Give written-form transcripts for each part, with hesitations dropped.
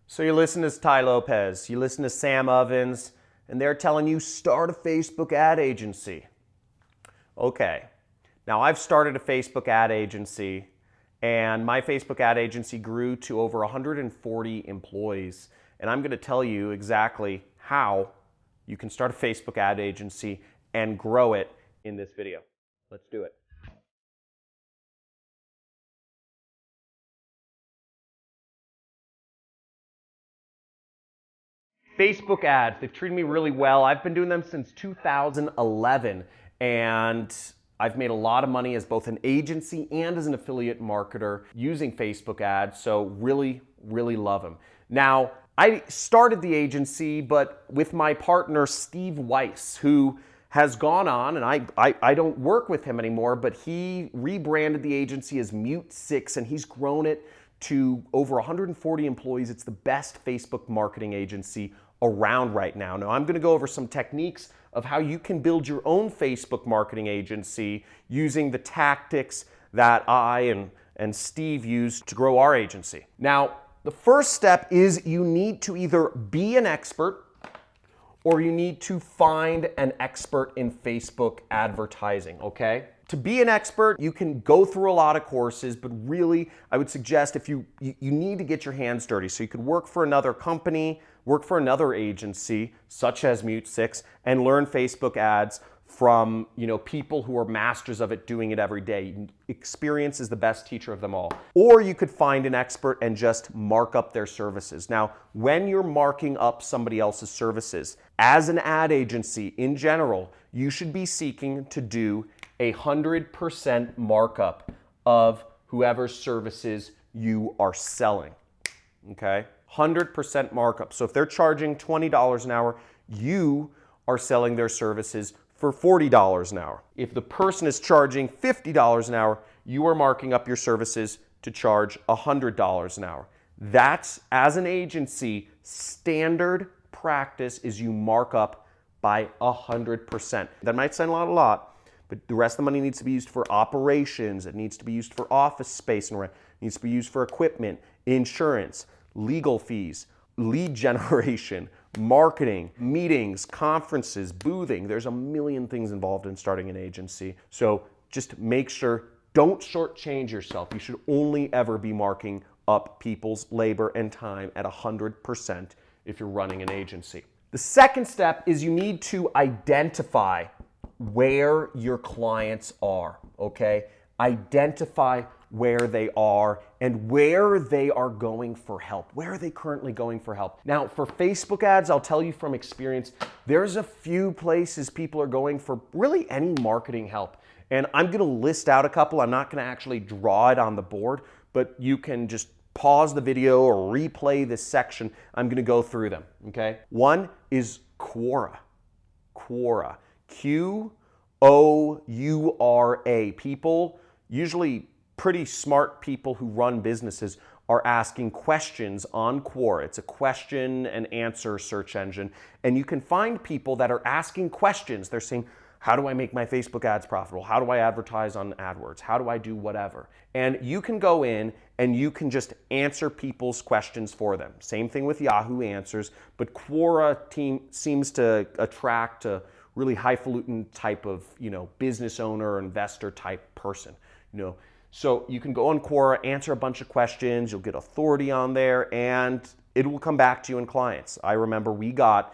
So you listen to Ty Lopez, you listen to Sam Ovens, and they're telling you start a Facebook ad agency. Okay, now I've started a Facebook ad agency, and my Facebook ad agency grew to over 140 employees. And I'm going to tell you exactly how you can start a Facebook ad agency and grow it in this video. Let's do it. Facebook ads, they've treated me really well. I've been doing them since 2011, and I've made a lot of money as both an agency and as an affiliate marketer using Facebook ads, so really, really love them. Now, I started the agency, but with my partner, Steve Weiss, who has gone on, and I don't work with him anymore, but he rebranded the agency as Mute6, and he's grown it to over 140 employees. It's the best Facebook marketing agency around right now. Now, I'm going to go over some techniques of how you can build your own Facebook marketing agency using the tactics that I and Steve used to grow our agency. Now, the first step is you need to either be an expert or you need to find an expert in Facebook advertising, okay? To be an expert, you can go through a lot of courses, but really, I would suggest if you need to get your hands dirty. So you could work for another company, work for another agency, such as Mute6, and learn Facebook ads from people who are masters of it, doing it every day. Experience is the best teacher of them all. Or you could find an expert and just mark up their services. Now, when you're marking up somebody else's services, as an ad agency in general, you should be seeking to do 100% markup of whoever's services you are selling, okay? 100% markup. So if they're charging $20 an hour, you are selling their services for $40 an hour. If the person is charging $50 an hour, you are marking up your services to charge $100 an hour. That's, as an agency, standard practice is you mark up by 100%. That might sound a lot, but the rest of the money needs to be used for operations. It needs to be used for office space and rent. It needs to be used for equipment, insurance, legal fees, lead generation, marketing, meetings, conferences, boothing. There's a million things involved in starting an agency. So just make sure, don't shortchange yourself. You should only ever be marking up people's labor and time at 100% if you're running an agency. The second step is you need to identify where your clients are, okay? Identify where they are and where they are going for help. Where are they currently going for help? Now, for Facebook ads, I'll tell you from experience, there's a few places people are going for really any marketing help. And I'm gonna list out a couple. I'm not gonna actually draw it on the board, but you can just pause the video or replay this section. I'm gonna go through them, okay? One is Quora. Quora. Q-O-U-R-A. People, usually pretty smart people who run businesses, are asking questions on Quora. It's a question and answer search engine. And you can find people that are asking questions. They're saying, how do I make my Facebook ads profitable? How do I advertise on AdWords? How do I do whatever? And you can go in and you can just answer people's questions for them. Same thing with Yahoo Answers, but Quora seems to attract a really highfalutin type of business owner or investor type person. So you can go on Quora, answer a bunch of questions, you'll get authority on there, and it will come back to you in clients. I remember we got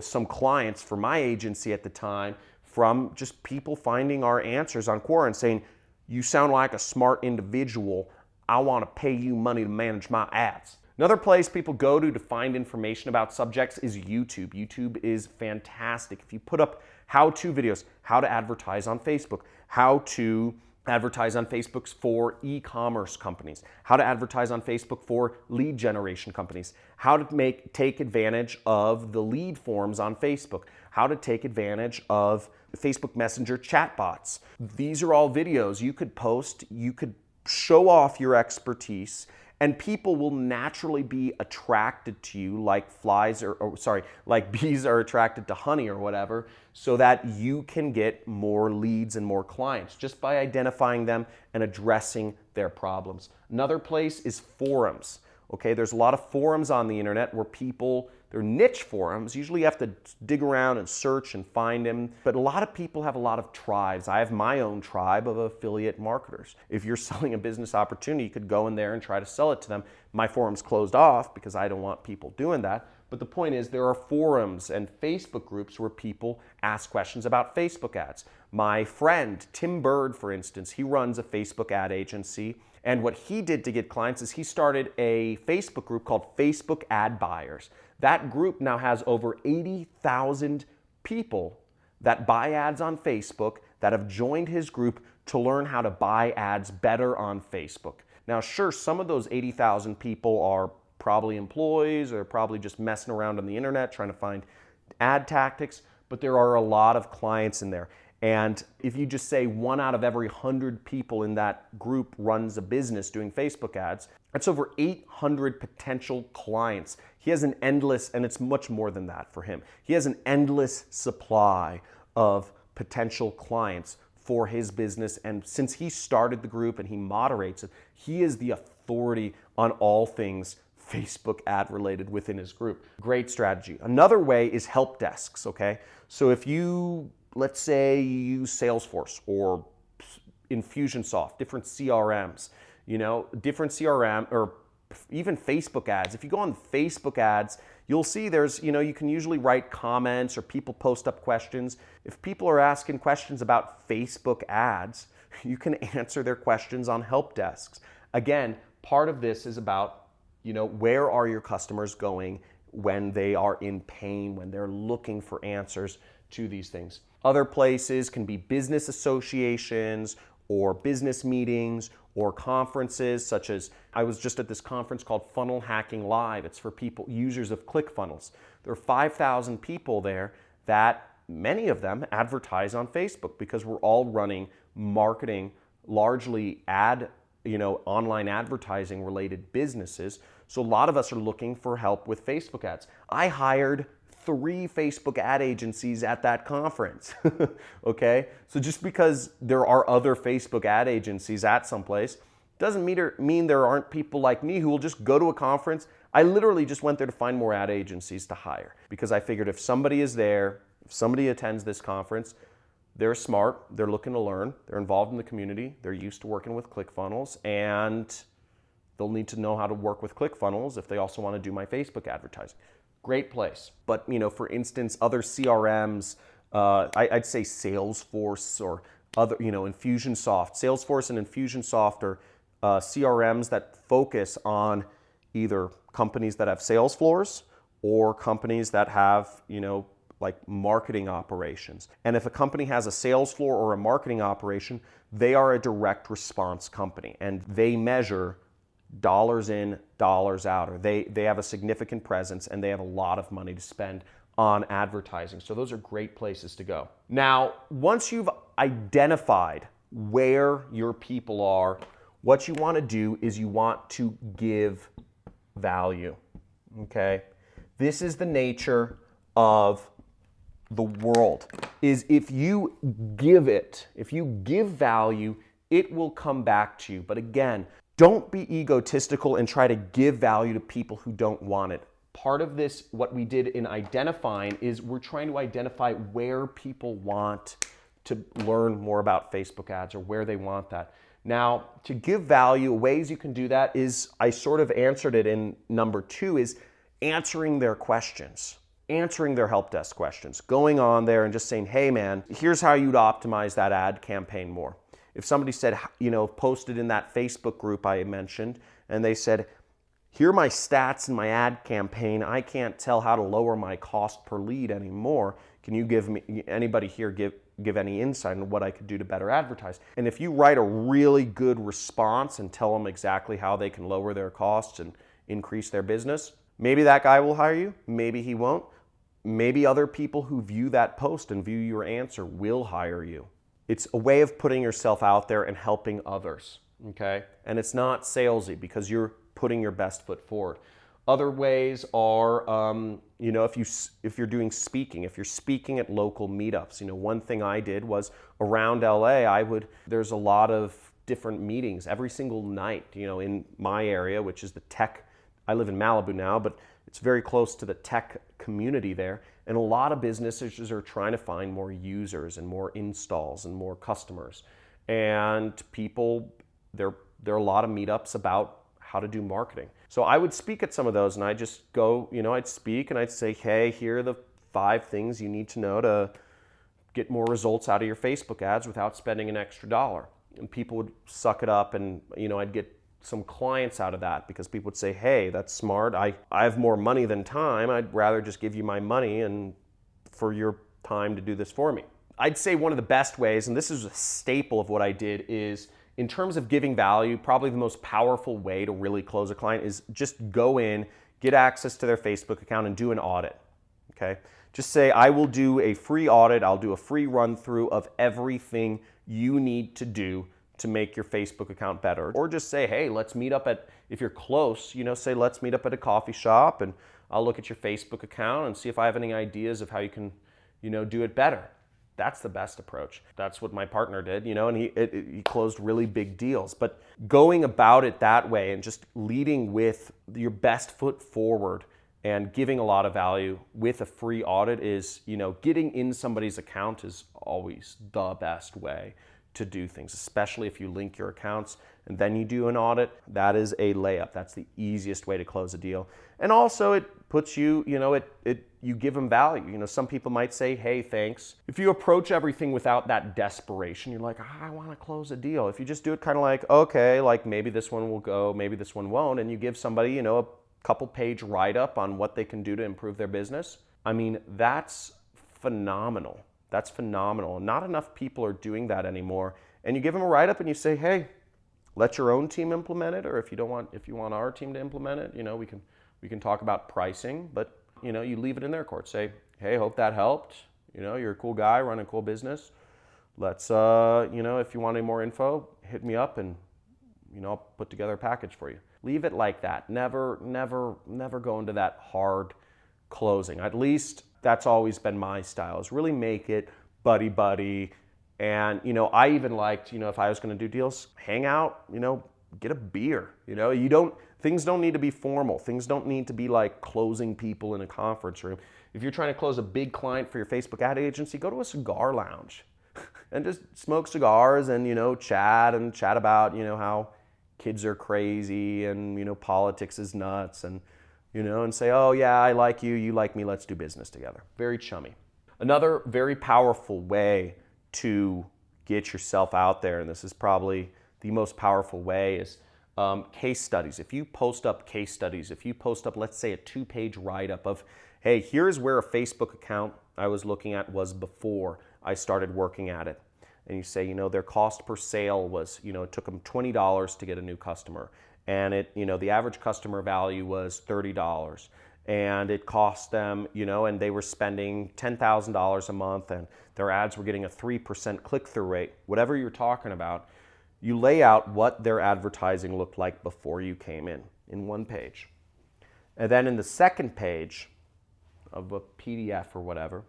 some clients for my agency at the time from just people finding our answers on Quora and saying, you sound like a smart individual, I want to pay you money to manage my ads. Another place people go to find information about subjects is YouTube. YouTube is fantastic. If you put up how-to videos, how to advertise on Facebook, how to advertise on Facebook for e-commerce companies, how to advertise on Facebook for lead generation companies, how to take advantage of the lead forms on Facebook, how to take advantage of Facebook Messenger chatbots. These are all videos you could post, you could show off your expertise, and people will naturally be attracted to you like like bees are attracted to honey or whatever, so that you can get more leads and more clients just by identifying them and addressing their problems. Another place is forums. Okay, there's a lot of forums on the internet where people, they're niche forums. Usually you have to dig around and search and find them. But a lot of people have a lot of tribes. I have my own tribe of affiliate marketers. If you're selling a business opportunity, you could go in there and try to sell it to them. My forum's closed off because I don't want people doing that. But the point is, there are forums and Facebook groups where people ask questions about Facebook ads. My friend, Tim Bird, for instance, he runs a Facebook ad agency. And what he did to get clients is he started a Facebook group called Facebook Ad Buyers. That group now has over 80,000 people that buy ads on Facebook that have joined his group to learn how to buy ads better on Facebook. Now, sure, some of those 80,000 people are probably employees or probably just messing around on the internet trying to find ad tactics, but there are a lot of clients in there. And if you just say 1 out of every 100 people in that group runs a business doing Facebook ads, that's over 800 potential clients. He has an endless, and it's much more than that for him. He has an endless supply of potential clients for his business. And since he started the group and he moderates it, he is the authority on all things Facebook ad related within his group. Great strategy. Another way is help desks, okay? So if you, let's say you use Salesforce or Infusionsoft, different CRMs, different CRM or even Facebook ads. If you go on Facebook ads, you'll see there's, you can usually write comments or people post up questions. If people are asking questions about Facebook ads, you can answer their questions on help desks. Again, part of this is about where are your customers going when they are in pain, when they're looking for answers to these things. Other places can be business associations or business meetings or conferences, such as I was just at this conference called Funnel Hacking Live. It's for people, users of ClickFunnels. There are 5,000 people there that many of them advertise on Facebook because we're all running marketing, largely online advertising related businesses. So a lot of us are looking for help with Facebook ads. I hired 3 Facebook ad agencies at that conference, okay? So just because there are other Facebook ad agencies at some place doesn't mean there aren't people like me who will just go to a conference. I literally just went there to find more ad agencies to hire because I figured if somebody is there, if somebody attends this conference, they're smart, they're looking to learn, they're involved in the community, they're used to working with ClickFunnels, and they'll need to know how to work with ClickFunnels if they also want to do my Facebook advertising. Great place. But, for instance, other CRMs, I'd say Salesforce or other, Infusionsoft. Salesforce and Infusionsoft are CRMs that focus on either companies that have sales floors or companies that have, like marketing operations. And if a company has a sales floor or a marketing operation, they are a direct response company and they measure dollars in, dollars out, or they have a significant presence and they have a lot of money to spend on advertising. So those are great places to go. Now, once you've identified where your people are, what you want to do is you want to give value, okay? This is the nature of the world, is if you give value, it will come back to you. But again, don't be egotistical and try to give value to people who don't want it. Part of this, what we did in identifying, is we're trying to identify where people want to learn more about Facebook ads or where they want that. Now, to give value, ways you can do that is, I sort of answered it in number 2, is answering their questions. Answering their help desk questions, going on there and just saying, hey man, here's how you'd optimize that ad campaign more. If somebody said, posted in that Facebook group I mentioned, and they said, here are my stats in my ad campaign, I can't tell how to lower my cost per lead anymore. Can you anybody here give any insight on what I could do to better advertise? And if you write a really good response and tell them exactly how they can lower their costs and increase their business, maybe that guy will hire you, maybe he won't. Maybe other people who view that post and view your answer will hire you. It's a way of putting yourself out there and helping others, okay? And it's not salesy because you're putting your best foot forward. Other ways are, if you're doing speaking, if you're speaking at local meetups, one thing I did was around LA, there's a lot of different meetings every single night, in my area, which is the tech I live in Malibu now, but it's very close to the tech community there. And a lot of businesses are trying to find more users and more installs and more customers. And people, there are a lot of meetups about how to do marketing. So I would speak at some of those, and I just go, I'd speak and I'd say, hey, here are the 5 things you need to know to get more results out of your Facebook ads without spending an extra dollar. And people would suck it up, and I'd get some clients out of that because people would say, hey, that's smart. I have more money than time. I'd rather just give you my money and for your time to do this for me. I'd say one of the best ways, and this is a staple of what I did, is in terms of giving value, probably the most powerful way to really close a client is just go in, get access to their Facebook account and do an audit, okay? Just say, I will do a free audit, I'll do a free run through of everything you need to do to make your Facebook account better. Or just say, hey, let's meet up at, if you're close, say let's meet up at a coffee shop and I'll look at your Facebook account and see if I have any ideas of how you can, do it better. That's the best approach. That's what my partner did, and he closed really big deals. But going about it that way and just leading with your best foot forward and giving a lot of value with a free audit is, getting in somebody's account is always the best way to do things, especially if you link your accounts and then you do an audit. That is a layup. That's the easiest way to close a deal. And also it puts you, you give them value. Some people might say, hey, thanks. If you approach everything without that desperation, you're like, I want to close a deal. If you just do it kind of like, okay, like maybe this one will go, maybe this one won't, and you give somebody, a couple page write-up on what they can do to improve their business, I mean, that's phenomenal. That's phenomenal. Not enough people are doing that anymore. And you give them a write-up and you say, hey, let your own team implement it, or if you want our team to implement it, we can talk about pricing, but you leave it in their court. Say, hey, hope that helped. You're a cool guy running a cool business. Let's if you want any more info, hit me up and I'll put together a package for you. Leave it like that. Never go into that hard closing. At least that's always been my style, is really make it buddy. And, I even liked, if I was going to do deals, hang out, get a beer. Things don't need to be formal. Things don't need to be like closing people in a conference room. If you're trying to close a big client for your Facebook ad agency, go to a cigar lounge and just smoke cigars and, chat about, how kids are crazy and, politics is nuts and say, oh yeah, I like you, you like me, let's do business together. Very chummy. Another very powerful way to get yourself out there, and this is probably the most powerful way, is case studies. If you post up case studies, if you post up, let's say, a 2-page write-up of, hey, here's where a Facebook account I was looking at was before I started working at it. And you say, their cost per sale was, it took them $20 to get a new customer. And the average customer value was $30. And it cost them, and they were spending $10,000 a month and their ads were getting a 3% click-through rate. Whatever you're talking about, you lay out what their advertising looked like before you came in one page. And then in the second page of a PDF or whatever,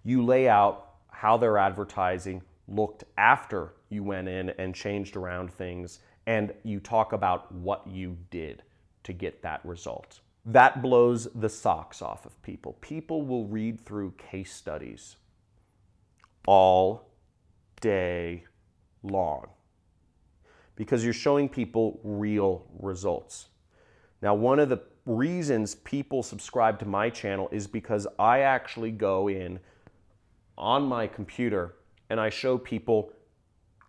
you lay out how their advertising looked after you went in and changed around things, and you talk about what you did to get that result. That blows the socks off of people. People will read through case studies all day long because you're showing people real results. Now, one of the reasons people subscribe to my channel is because I actually go in on my computer and I show people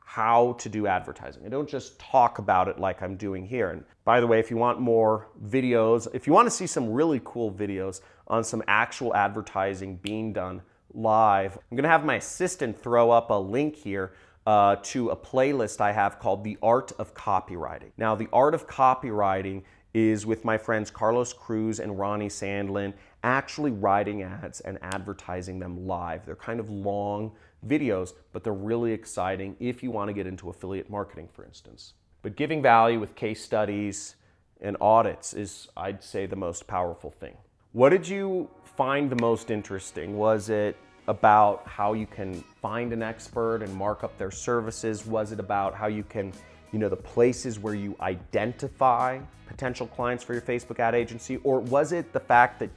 how to do advertising. I don't just talk about it like I'm doing here. And by the way, if you want more videos, if you want to see some really cool videos on some actual advertising being done live, I'm going to have my assistant throw up a link here to a playlist I have called The Art of Copywriting. Now, The Art of Copywriting is with my friends Carlos Cruz and Ronnie Sandlin, actually writing ads and advertising them live. They're kind of long videos, but they're really exciting if you want to get into affiliate marketing, for instance. But giving value with case studies and audits is, I'd say, the most powerful thing. What did you find the most interesting? Was it about how you can find an expert and mark up their services? Was it about how you can the places where you identify potential clients for your Facebook ad agency? Or was it the fact that,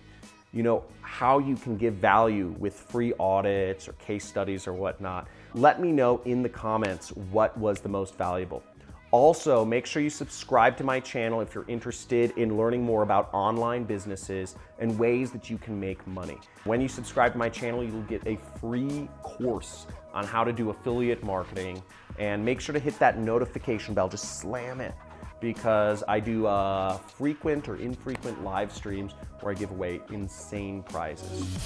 how you can give value with free audits or case studies or whatnot? Let me know in the comments what was the most valuable. Also, make sure you subscribe to my channel if you're interested in learning more about online businesses and ways that you can make money. When you subscribe to my channel, you'll get a free course on how to do affiliate marketing, and make sure to hit that notification bell, just slam it, because I do frequent or infrequent live streams where I give away insane prizes.